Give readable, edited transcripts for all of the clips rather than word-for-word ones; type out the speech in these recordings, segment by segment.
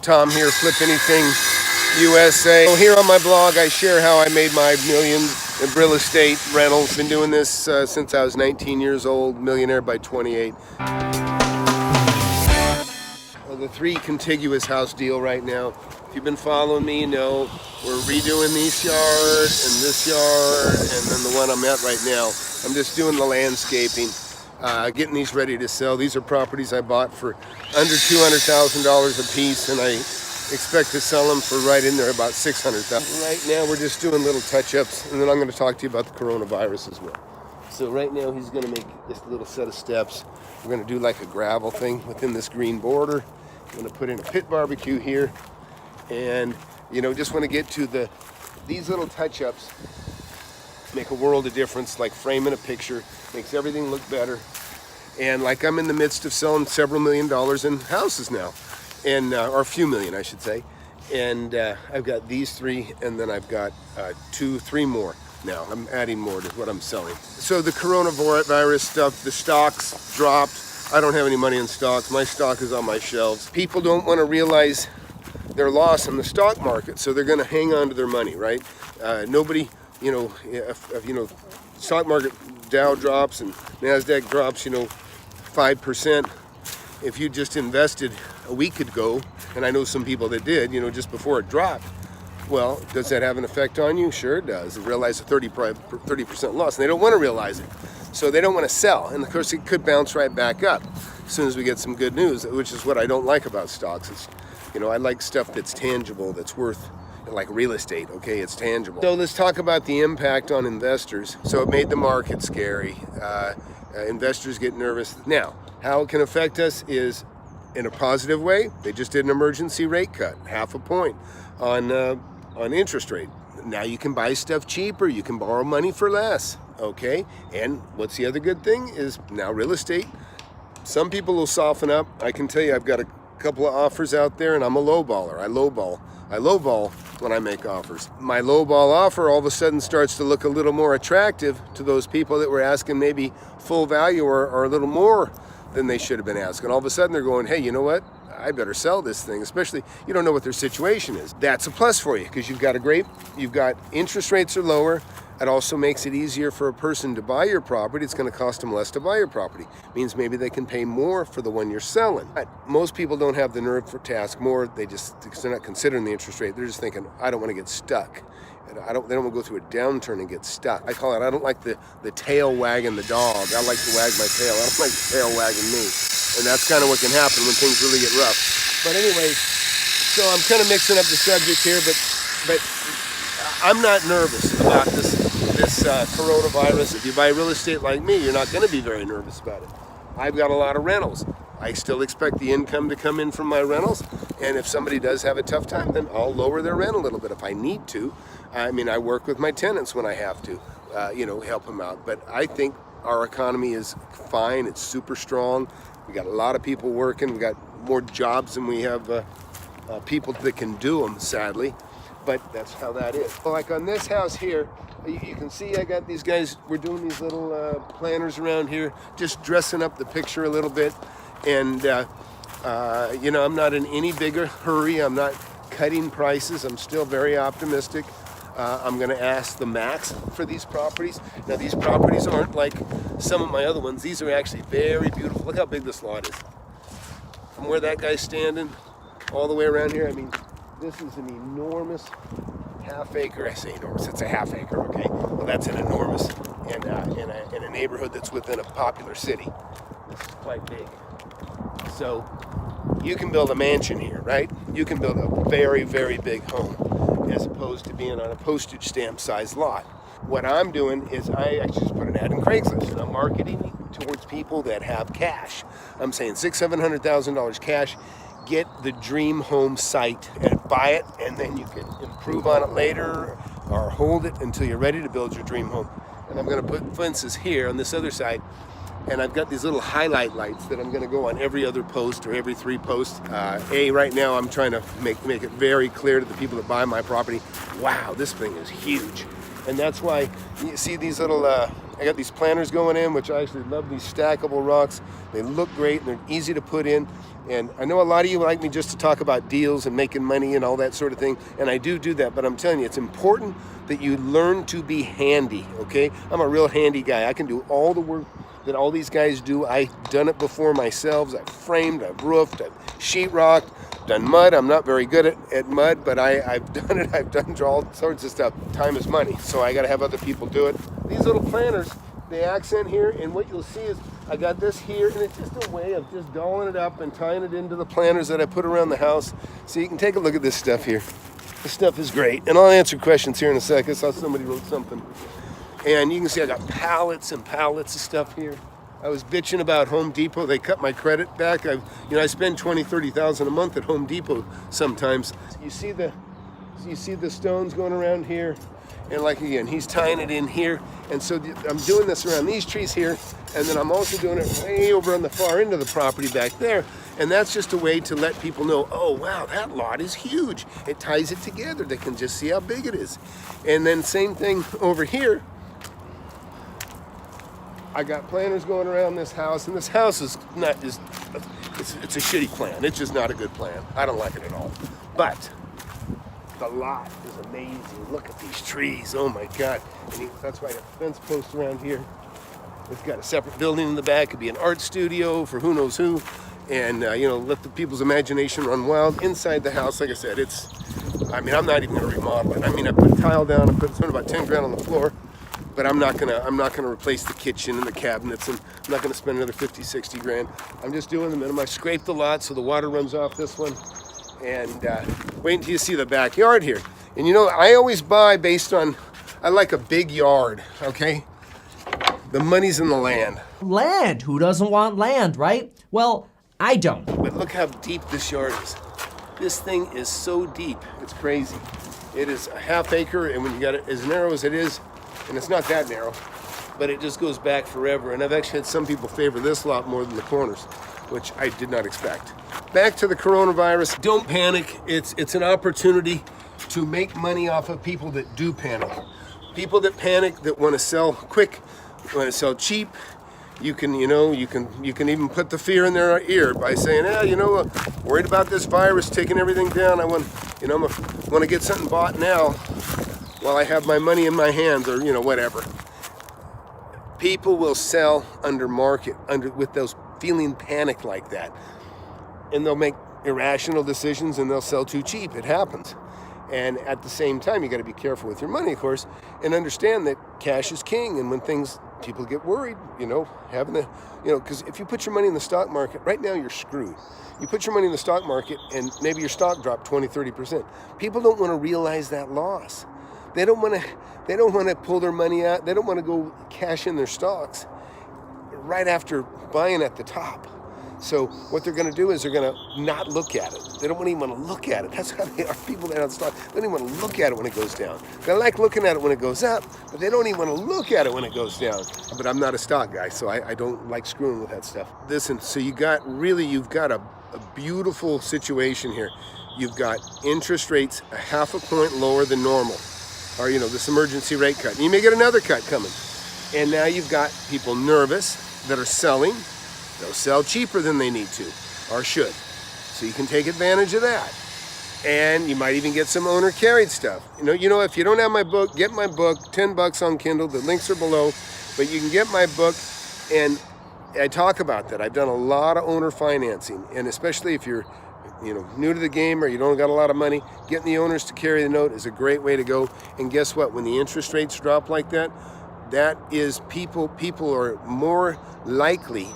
Tom here, FlipAnything USA. So here on my blog, I share how I made my millions in real estate rentals. Been doing this since I was 19 years old, millionaire by 28. The 3 contiguous house deal right now. If you've been following me, you know we're redoing this yard and this yard and then the one I'm at right now. I'm just doing the landscaping, getting these ready to sell. These are properties I bought for under $200,000 a piece, and I expect to sell them for right in there about $600,000. Right now we're just doing little touch-ups, and then I'm going to talk to you about the coronavirus as well. So right now he's going to make this little set of steps. We're going to do like a gravel thing within this green border. I'm going to put in a pit barbecue here, and just want to get to these little touch-ups make a world of difference, like framing a picture, makes everything look better. And like I'm in the midst of selling several $1 million in houses now, and or a few million I should say, and I've got these 3, and then I've got 3 more now. I'm adding more to what I'm selling. So the coronavirus stuff, the stocks dropped. I don't have any money in stocks. My stock is on my shelves. People don't want to realize their loss in the stock market, so they're going to hang on to their money, right? Nobody, if stock market Dow drops and NASDAQ drops, 5%. If you just invested a week ago, and I know some people that did, just before it dropped, well, does that have an effect on you? Sure it does. They realize a 30% loss, and they don't want to realize it. So they don't want to sell, and of course it could bounce right back up as soon as we get some good news, which is what I don't like about stocks. It's, I like stuff that's tangible, that's worth, like real estate, okay, it's tangible. So let's talk about the impact on investors. So it made the market scary. Investors get nervous. Now, how it can affect us is in a positive way. They just did an emergency rate cut, 0.5 point on interest rate. Now you can buy stuff cheaper, you can borrow money for less, okay? And what's the other good thing is now real estate. Some people will soften up. I can tell you I've got a couple of offers out there, and I'm a lowballer. I lowball when I make offers. My lowball offer all of a sudden starts to look a little more attractive to those people that were asking maybe full value or a little more than they should have been asking. All of a sudden they're going, hey, you know what? I better sell this thing, especially you don't know what their situation is. That's a plus for you because you've got interest rates are lower. It also makes it easier for a person to buy your property. It's going to cost them less to buy your property. It means maybe they can pay more for the one you're selling. But most people don't have the nerve for task more. They're not considering the interest rate. They're just thinking, I don't want to get stuck. They don't want to go through a downturn and get stuck. I call it, I don't like the tail wagging the dog. I like to wag my tail. I don't like the tail wagging me. And that's kind of what can happen when things really get rough. But anyway, so I'm kind of mixing up the subject here, but I'm not nervous about this coronavirus. If you buy real estate like me, you're not going to be very nervous about it. I've got a lot of rentals. I still expect the income to come in from my rentals, and if somebody does have a tough time, then I'll lower their rent a little bit if I need to. I mean, I work with my tenants when I have to, help them out. But I think our economy is fine. It's super strong. We got a lot of people working. We got more jobs than we have people that can do them, sadly. But that's how that is. Like on this house here, you can see I got these guys, we're doing these little planners around here, just dressing up the picture a little bit. And, I'm not in any bigger hurry. I'm not cutting prices. I'm still very optimistic. I'm going to ask the max for these properties. Now, these properties aren't like some of my other ones. These are actually very beautiful. Look how big this lot is. From where that guy's standing all the way around here, I mean, this is an enormous half-acre. I say enormous, it's a half-acre, okay? Well, that's an enormous in a neighborhood that's within a popular city. This is quite big. So you can build a mansion here, right? You can build a very, very big home as opposed to being on a postage stamp size lot. What I'm doing is I actually just put an ad in Craigslist, and I'm marketing towards people that have cash. I'm saying $600,000 cash. Get the dream home site and buy it, and then you can improve on it later or hold it until you're ready to build your dream home. And I'm going to put fences here on this other side, and I've got these little highlight lights that I'm going to go on every other post or every 3 posts. Right now I'm trying to make it very clear to the people that buy my property, wow, this thing is huge. And that's why you see these little I got these planters going in, which I actually love these stackable rocks. They look great and they're easy to put in. And I know a lot of you like me just to talk about deals and making money and all that sort of thing, and I do that, but I'm telling you, it's important that you learn to be handy, okay? I'm a real handy guy. I can do all the work that all these guys do. I've done it before myself. I've framed, I've roofed, I've sheetrocked, done mud. I'm not very good at mud, but I've done it. I've done all sorts of stuff. Time is money, so I got to have other people do it. These little planters, they accent here, and what you'll see is I got this here, and it's just a way of just dolling it up and tying it into the planters that I put around the house. So you can take a look at this stuff here. This stuff is great, and I'll answer questions here in a sec. I saw somebody wrote something. And you can see I got pallets and pallets of stuff here. I was bitching about Home Depot. They cut my credit back. I spend $20,000, $30,000 a month at Home Depot sometimes. You see the stones going around here, and like again, he's tying it in here. And so I'm doing this around these trees here, and then I'm also doing it way over on the far end of the property back there. And that's just a way to let people know, oh wow, that lot is huge. It ties it together. They can just see how big it is. And then same thing over here. I got planters going around this house, and this house is not just, it's a shitty plan. It's just not a good plan. I don't like it at all. But the lot is amazing. Look at these trees. Oh my God. And that's why I got a fence post around here. It's got a separate building in the back. It could be an art studio for who knows who. And, let the people's imagination run wild. Inside the house, like I said, I'm not even going to remodel it. I put tile down. I spent about 10 grand on the floor. But I'm not gonna replace the kitchen and the cabinets, and I'm not gonna spend another 50, 60 grand. I'm just doing the minimum. I scraped the lot so the water runs off this one, and wait until you see the backyard here. And I always buy based on, I like a big yard, okay? The money's in the land. Land? Who doesn't want land, right? Well, I don't. But look how deep this yard is. This thing is so deep, it's crazy. It is a half acre, and when you got it as narrow as it is, and it's not that narrow, but it just goes back forever. And I've actually had some people favor this lot more than the corners, which I did not expect. Back to the coronavirus. Don't panic. It's an opportunity to make money off of people that do panic. People that panic, that want to sell quick, want to sell cheap. You can even put the fear in their ear by saying, worried about this virus taking everything down. I want to get something bought now while I have my money in my hands, or whatever. People will sell under market, with those feeling panic like that, and they'll make irrational decisions, and they'll sell too cheap. It happens. And at the same time, you got to be careful with your money, of course, and understand that cash is king. And when people get worried, because if you put your money in the stock market, right now you're screwed. You put your money in the stock market, and maybe your stock dropped 20, 30%. People don't want to realize that loss. They don't want to pull their money out. They don't want to go cash in their stocks right after buying at the top. So what they're going to do is they're going to not look at it. They don't even want to look at it. That's how they are. People that have stock, they don't even want to look at it when it goes down. They like looking at it when it goes up, but they don't even want to look at it when it goes down. But I'm not a stock guy, so I don't like screwing with that stuff. Listen, so you've got a beautiful situation here. You've got interest rates a half a point lower than normal. Or, this emergency rate cut. And you may get another cut coming. And now you've got people nervous that are selling. They'll sell cheaper than they need to, or should. So you can take advantage of that. And you might even get some owner carried stuff. If you don't have my book, get my book, $10 on Kindle. The links are below. But you can get my book, and I talk about that. I've done a lot of owner financing, and especially if you're new to the game or you don't got a lot of money, getting the owners to carry the note is a great way to go. And guess what? When the interest rates drop like that, that is people are more likely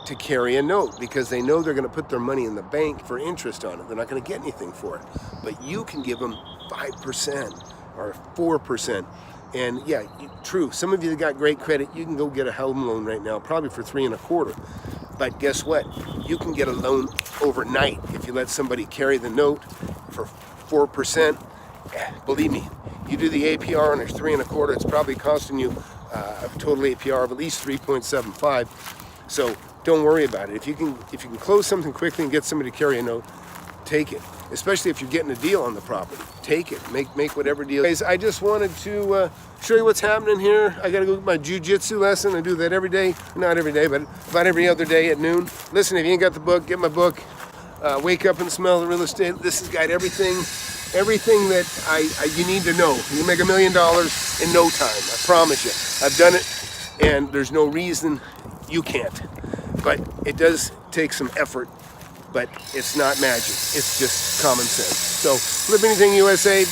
to carry a note because they know they're going to put their money in the bank for interest on it. They're not going to get anything for it. But you can give them 5% or 4%. And yeah, true, some of you that got great credit, you can go get a home loan right now, probably for 3.25%. But guess what? You can get a loan overnight if you let somebody carry the note for 4%. Believe me, you do the APR on a 3.25%, it's probably costing you a total APR of at least 3.75. So don't worry about it. If you can close something quickly and get somebody to carry a note, take it. Especially if you're getting a deal on the property. Take it. Make whatever deal. Guys, I just wanted to show you what's happening here. I got to go get my jiu-jitsu lesson. I do that every day. Not every day, but about every other day at noon. Listen, if you ain't got the book, get my book. Wake Up and Smell the Real Estate. This has got everything that you need to know. You make $1 million in no time. I promise you. I've done it, and there's no reason you can't. But it does take some effort. But it's not magic. It's just common sense. So, FlipAnything USA.